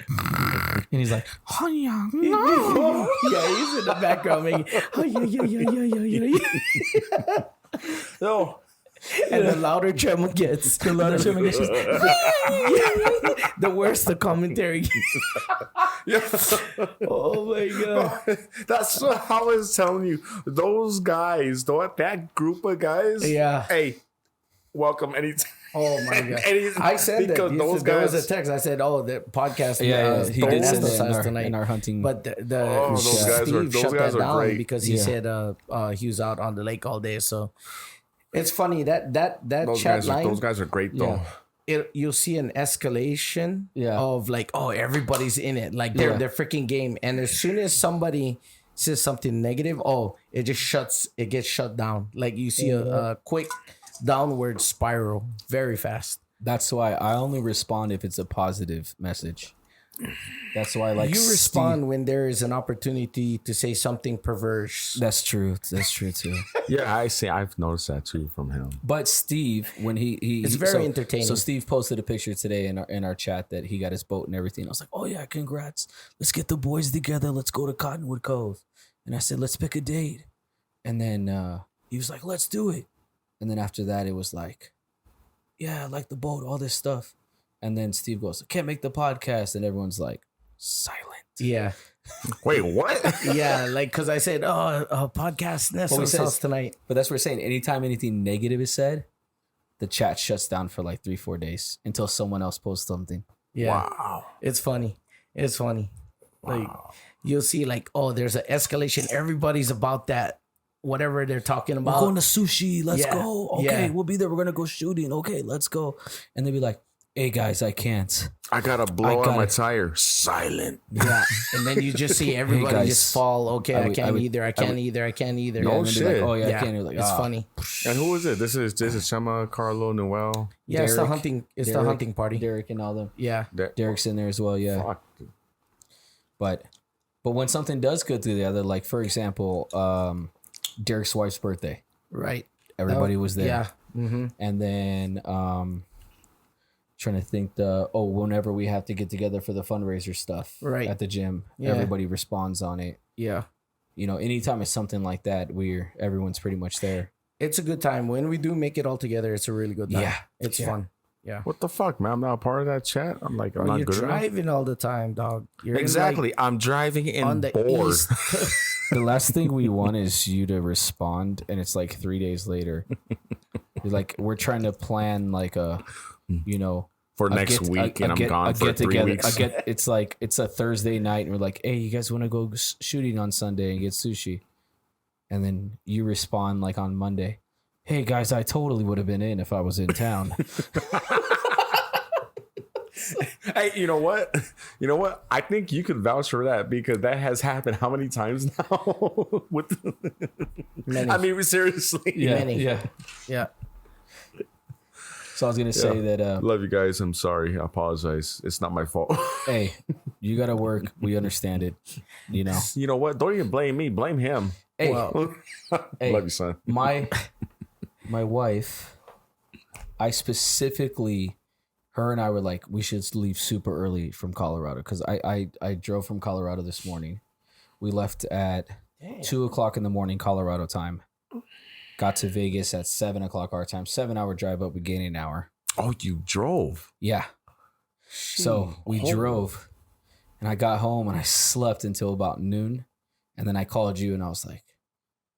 and he's like, oh yeah, no. Yeah, he's in the background making, oh yeah. No. And the louder Chema gets, the worse the commentary gets. Yeah. Oh my god. That's what I was telling you. Those guys, that group of guys. Yeah. Hey, welcome anytime. Oh my god. Anytime. I said that Because those there was guys. a text. I said, "Oh, the podcast." Yeah, he did send us it tonight. in our hunting. But those guys Steve shut are that down great. because he Yeah. said he was out on the lake all day. So it's funny that Those chat guys, line. those guys are great though. You'll see an escalation of like, oh, everybody's in it, like they're freaking game. And as soon as somebody says something negative, it gets shut down. Like you see a quick downward spiral very fast. That's why I only respond if it's a positive message. That's why, like, You respond when there is an opportunity to say something perverse. That's true. That's true too. Yeah, I've noticed that too from him. But Steve, when It's very entertaining. So Steve posted a picture today in our chat that he got his boat and everything. I was like, oh yeah, congrats. Let's get the boys together. Let's go to Cottonwood Cove. And I said, let's pick a date. And then he was like, let's do it. And then after that, it was like, yeah, I like the boat, all this stuff. And then Steve goes, I can't make the podcast. And everyone's like, silent. Yeah. Wait, what? Yeah, like, because I said, podcast Nestle's says- house tonight. But that's what we're saying. Anytime anything negative is said, the chat shuts down for like 3-4 days until someone else posts something. Yeah. Wow. It's funny. Like, you'll see, like, there's an escalation. Everybody's about that, whatever they're talking We're about. going to sushi. Let's Yeah, go. Okay, yeah. we'll be there. We're going to go shooting. Okay, let's go. And they'll be like, hey guys, I can't. I gotta blow out gotta- my tire. Silent. Yeah, and then you just see everybody guys, just fall. Okay, I would- can't I would- either. I can't either. I can't either. No and then be shit. Like, oh yeah, Yeah, I can't. You're like, it's "Ah." funny. And who is it? This is Chema, Carlo, Noel. Yeah, it's the Derek- hunting. It's the Derek- hunting party. Derek and all them. Yeah, Derek's in there as well. Yeah. Fuck. But when something does go together, like for example, Derek's wife's birthday, right. everybody was there. Yeah. Mm-hmm. And then trying to think whenever we have to get together for the fundraiser stuff Right. at the gym, Yeah. everybody responds on it. Yeah. Anytime it's something like that, everyone's pretty much there. It's a good time. When we do make it all together, it's a really good time. Yeah. It's fun. Yeah. What the fuck, man? I'm not a part of that chat. I'm like, I'm Well, not you're good enough. driving all the time, dog. You're in, Exactly. I'm driving like, and on the bored. east. The last thing we want is you to respond, and it's like 3 days later. You're like, we're trying to plan like a For a next get- week, a and I'm get- gone a for get 3 together. weeks. It's like it's a Thursday night, and we're like, "Hey, you guys want to go shooting on Sunday and get sushi?" And then you respond like on Monday, "Hey guys, I totally would have been in if I was in town." Hey, you know what? You know what? I think you could vouch for that because that has happened how many times now? Many. I mean, seriously. Many. yeah. Yeah. So I was gonna say that, Love you guys. I'm sorry. I apologize. It's not my fault. hey, you gotta work. We understand it. You know what? Don't even blame me. Blame him. Hey, Well, hey, Love you, son. my wife, I specifically, her and I were like, we should leave super early from Colorado because I drove from Colorado this morning. We left at 2:00 in the morning Colorado time. Got to Vegas at 7:00 our time. 7-hour drive up. We gained an hour. Oh, you drove. Yeah. So we drove, and I got home and I slept until about noon, and then I called you and I was like,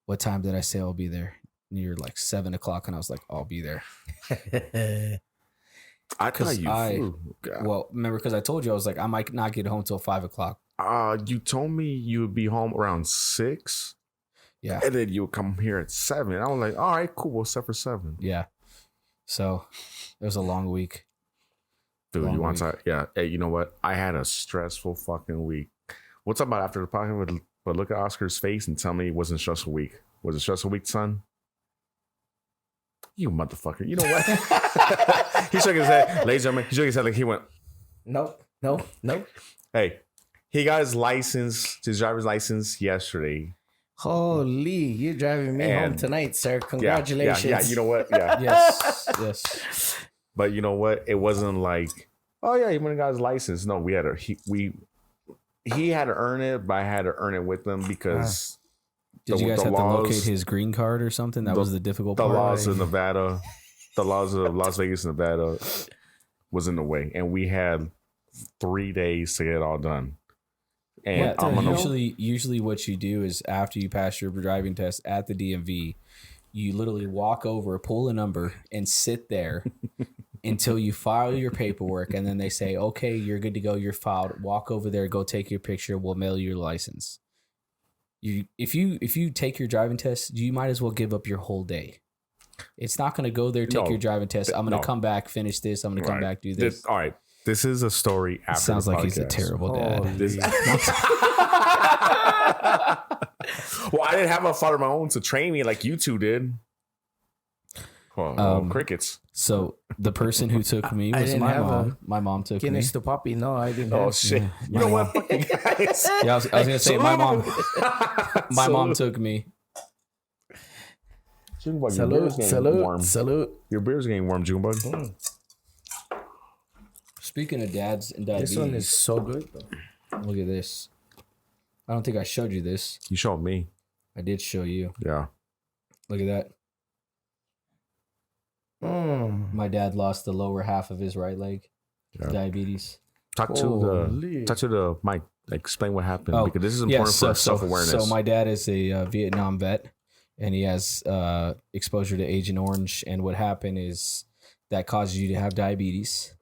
"What time did I say I'll be there?" And you're like 7:00, and I was like, "I'll be there." I thought you flew. God. Well, remember, because I told you I was like, I might not get home till 5:00. You told me you would be home around 6. Yeah, And then you would come here at 7. I was like, all right, cool. We'll set for 7. yeah. So it was a long week. Dude, Long you want week. to? Yeah. Hey, you know what? I had a stressful fucking week. What's up about after the podcast? But look at Oscar's face and tell me it wasn't a stressful week. Was it a stressful week, son? You motherfucker. You know what? He shook his head. Ladies and gentlemen, he shook his head like he went, Nope. hey, he got his license, his driver's license yesterday. Holy, you're driving me home And- tonight, sir. Yeah, Congratulations. Yeah, you know what? Yeah. Yes. But you know what? It wasn't like, oh yeah, he went and got his license. No, we had to he had to earn it, but I had to earn it with him because Did you guys the have to laws- locate his green card or something? That was the difficult the part. laws of Nevada, the laws of Las Vegas, Nevada was in the way. And we had 3 days to get it all done. And Yeah, I'm gonna usually what you do is after you pass your driving test at the DMV, you literally walk over, pull a number, and sit there until you file your paperwork, and then they say, "Okay, you're good to go. You're filed. Walk over there, go take your picture. We'll mail you your license." If you take your driving test, you might as well give up your whole day. It's not going to go there, take No, your driving test. I'm going to no. come back, finish this. I'm going to come back, do this. All right. This is a story It after sounds the like he's a podcast. terrible dad. Holy. This- well, I didn't have a father of my own to train me like you two did. Well, crickets. So the person who took me I was didn't my have mom. My mom took me. Guinness to puppy. No, I didn't. Oh have. shit! Yeah, You know what, fucking guys? Yeah, I was gonna say my mom. My mom Salute. took me. Junebug, your beer's getting warm. Salute. Your beer's getting warm, Junebug. Speaking of dads and diabetes, This one is so good, though. look at this. I don't think I showed you this. You showed me. I did show you. Yeah. Look at that. My dad lost the lower half of his right leg. Yeah. Diabetes. Talk to the mic. Explain what happened Oh, because this is important for self-awareness. So my dad is a Vietnam vet, and he has exposure to Agent Orange. And what happened is that causes you to have diabetes.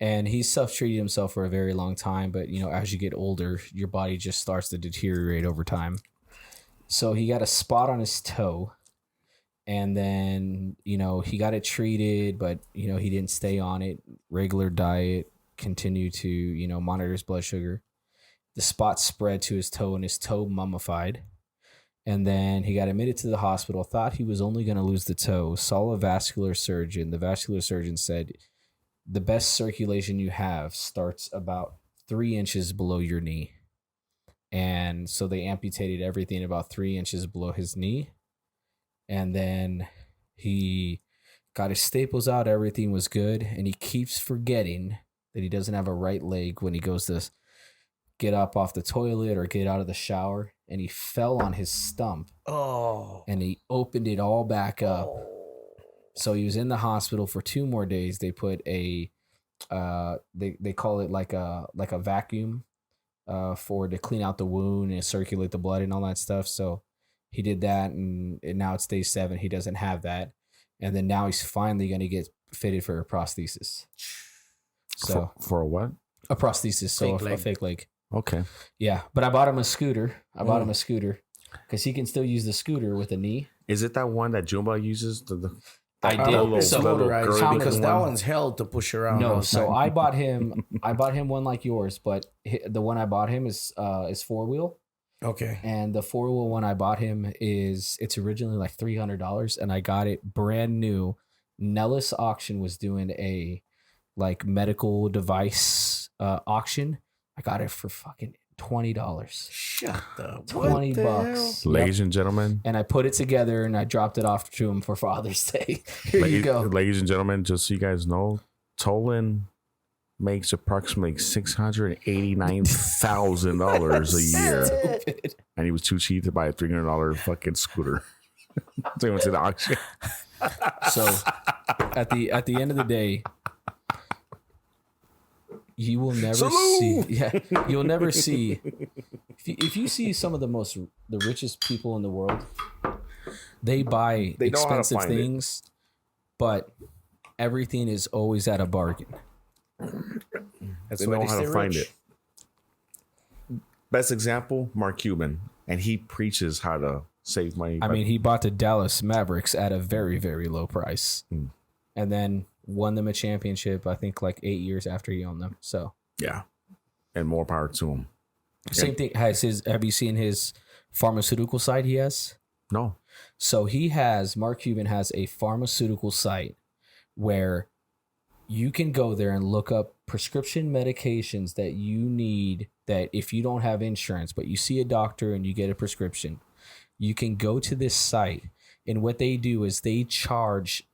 And he's self-treated himself for a very long time, but as you get older, your body just starts to deteriorate over time. So he got a spot on his toe, And then, he got it treated, but, he didn't stay on it. Regular diet, continue to, monitor his blood sugar. The spot spread to his toe and his toe mummified. And then he got admitted to the hospital, thought he was only going to lose the toe, saw a vascular surgeon. The vascular surgeon said, the best circulation you have starts about 3 inches below your knee. And so they amputated everything about 3 inches below his knee. And then he got his staples out. Everything was good. And he keeps forgetting that he doesn't have a right leg when he goes to get up off the toilet or get out of the shower. And he fell on his stump. Oh. And he opened it all back up. So he was in the hospital for 2 more days. They put they call it like a vacuum to clean out the wound and circulate the blood and all that stuff. So he did that, and now it's day 7. He doesn't have that. And then now he's finally going to get fitted for a prosthesis. So for a what? A prosthesis. So a fake leg. Okay. Yeah. But I bought him a scooter. Because he can still use the scooter with a knee. Is it that one that Junebug uses? I did. Because that one's hell to push around. No, so I bought him one like yours, but the one I bought him is 4-wheel. Okay. And the 4-wheel one I bought him it's originally like $300, and I got it brand new. Nellis Auction was doing a like medical device auction. I got it for fucking $20. Shut the $20. Ladies and gentlemen. And I put it together and I dropped it off to him for Father's Day. Here you go. Ladies and gentlemen, just so you guys know, Tolin makes approximately $689,000 a year. Stupid. And he was too cheap to buy a $300 fucking scooter. So he went to the auction. So at the end of the day, you will never see. Yeah, you'll never see. If you see some of the richest people in the world, they buy expensive things, but everything is always at a bargain. They know how to find it. Best example, Mark Cuban, and he preaches how to save money. I mean, he bought the Dallas Mavericks at a very, very low price, and then won them a championship, I think like 8 years after he owned them. So yeah, and more power to him. Same thing. Have you seen his pharmaceutical site he has? No. So Mark Cuban has a pharmaceutical site where you can go there and look up prescription medications that you need, that if you don't have insurance, but you see a doctor and you get a prescription, you can go to this site. And what they do is they charge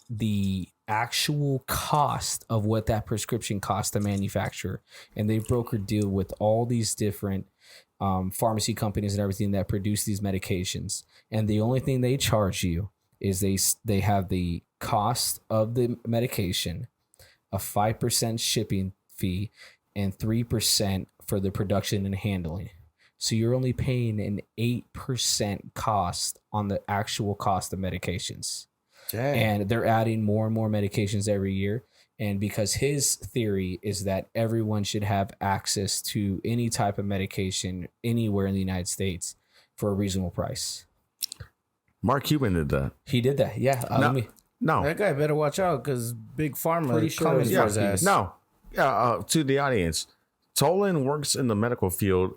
the actual cost of what that prescription costs to manufacture. And they broker deal with all these different pharmacy companies and everything that produce these medications. And the only thing they charge you is they have the cost of the medication, a 5% shipping fee, and 3% for the production and handling. So you're only paying an 8% cost on the actual cost of medications. Dang. And they're adding more and more medications every year. And because his theory is that everyone should have access to any type of medication anywhere in the United States for a reasonable price. Mark Cuban did that. He did that. Yeah. No. That guy better watch out because Big Pharma is coming for his ass. No. To the audience, Tolin works in the medical field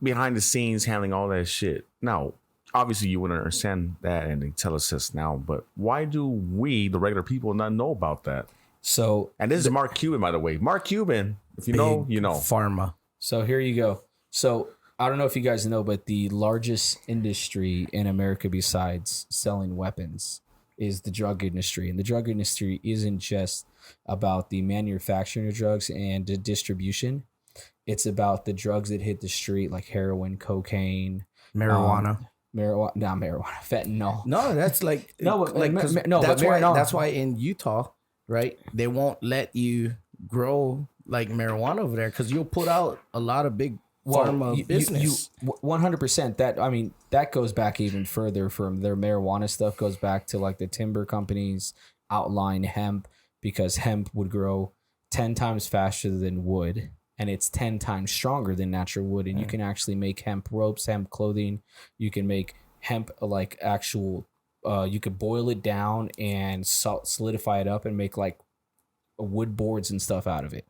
behind the scenes handling all that shit. Now, obviously you wouldn't understand that and they tell us this now, but why do we, the regular people, not know about that? So, and this is Mark Cuban, by the way. Mark Cuban, if you know, you know. Pharma. So here you go. So I don't know if you guys know, but the largest industry in America besides selling weapons is the drug industry. And the drug industry isn't just about the manufacturing of drugs and the distribution. It's about the drugs that hit the street, like heroin, cocaine, marijuana. Fentanyl. No, that's like that's why in Utah, right, they won't let you grow like marijuana over there because you'll put out a lot of big pharma business. 100%. That goes back even further. From their marijuana stuff goes back to like the timber companies outline hemp, because hemp would grow 10 times faster than wood. And it's 10 times stronger than natural wood. And you can actually make hemp ropes, hemp clothing. You can make hemp like actual you could boil it down and solidify it up and make like wood boards and stuff out of it.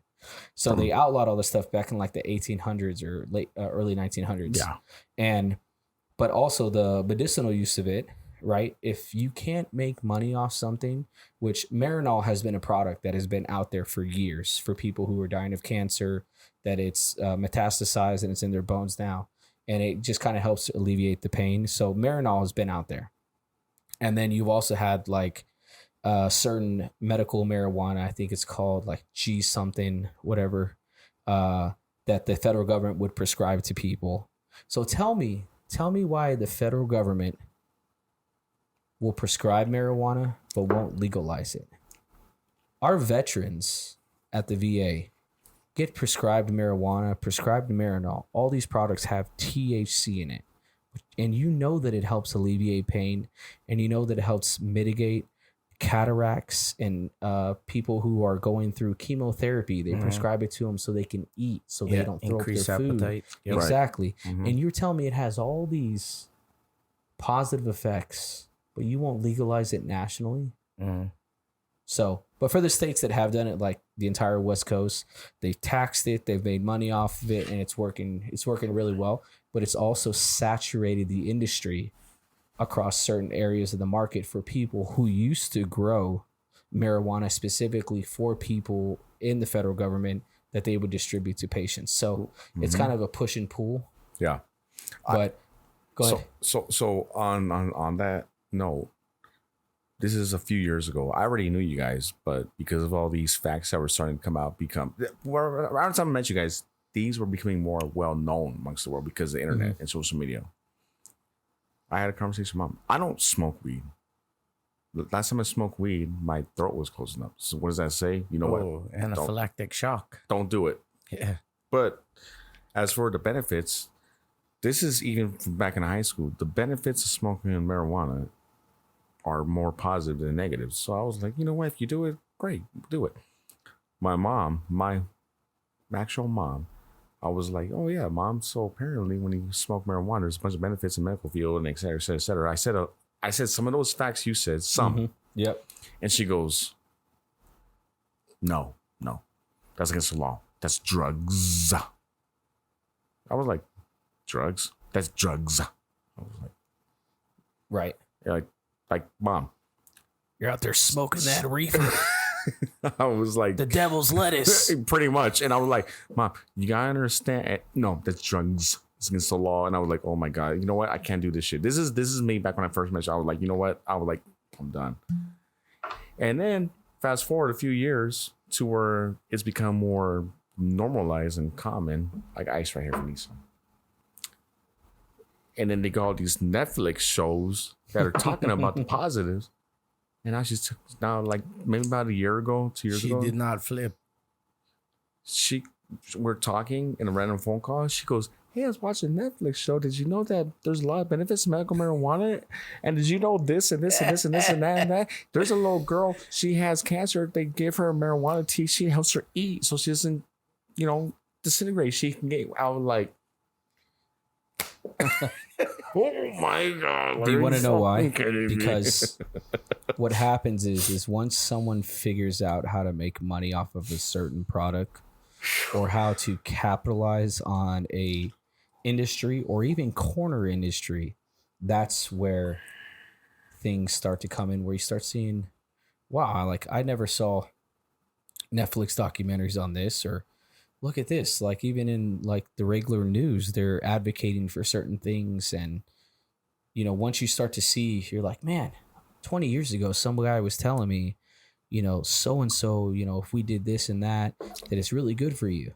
So they outlawed all this stuff back in like the 1800s or late early 1900s. Yeah. But also the medicinal use of it, right? If you can't make money off something, which Marinol has been a product that has been out there for years for people who are dying of cancer, that it's metastasized and it's in their bones now. And it just kind of helps alleviate the pain. So Marinol has been out there. And then you've also had like certain medical marijuana, I think it's called like G something, whatever, that the federal government would prescribe to people. So tell me why the federal government will prescribe marijuana but won't legalize it. Our veterans at the VA get prescribed marijuana, prescribed Marinol. All these products have THC in it. And you know that it helps alleviate pain, and you know that it helps mitigate cataracts and people who are going through chemotherapy. They prescribe it to them so they can eat, so they don't throw up their food. Appetite. Yep. Exactly. Right. And you're telling me it has all these positive effects, but you won't legalize it nationally? So, but for the states that have done it, like the entire West Coast, they've taxed it, they've made money off of it, and it's working really well. But it's also saturated the industry across certain areas of the market for people who used to grow marijuana specifically for people in the federal government that they would distribute to patients. So it's kind of a push and pull. Yeah. But go ahead. So on that note, this is a few years ago. I already knew you guys, but because of all these facts that were starting to come out, around the time I met you guys, these were becoming more well-known amongst the world because of the internet and social media. I had a conversation with Mom. I don't smoke weed. The last time I smoked weed, my throat was closing up. So what does that say? You know what? Anaphylactic shock. Don't do it. Yeah. But as for the benefits, this is even from back in high school. The benefits of smoking marijuana are more positive than negative. So I was like, you know what? If you do it, great. Do it. My mom, my actual mom, I was like, oh yeah, Mom. So apparently when you smoke marijuana, there's a bunch of benefits in the medical field and et cetera, et cetera, et cetera. I said some of those facts you said, some. Yep. And she goes, no, that's against the law. That's drugs. I was like, drugs? That's drugs. I was like, right. Like, Mom. You're out there smoking that reefer. I was like, the devil's lettuce. Pretty much. And I was like, Mom, you gotta understand. No, that's drugs. It's against the law. And I was like, oh my God, you know what? I can't do this shit. This is me back when I first met you. I was like, you know what? I was like, I'm done. And then fast forward a few years to where it's become more normalized and common, like ice right here for Lisa. And then they got all these Netflix shows that are talking about the positives. And now like maybe about a year ago, 2 years ago. She did not flip. We're talking in a random phone call. She goes, hey, I was watching a Netflix show. Did you know that there's a lot of benefits to medical marijuana? And did you know this and this and this and this and that and that? There's a little girl. She has cancer. They give her marijuana tea. She helps her eat so she doesn't, disintegrate. She can get out like, oh my God. Do you want to know why? Because what happens is once someone figures out how to make money off of a certain product or how to capitalize on a industry or even corner industry, that's where things start to come in, where you start seeing, wow, like I never saw Netflix documentaries on this, or look at this. Like even in like the regular news, they're advocating for certain things. And, once you start to see, you're like, man, 20 years ago, some guy was telling me, so-and-so, if we did this and that it's really good for you.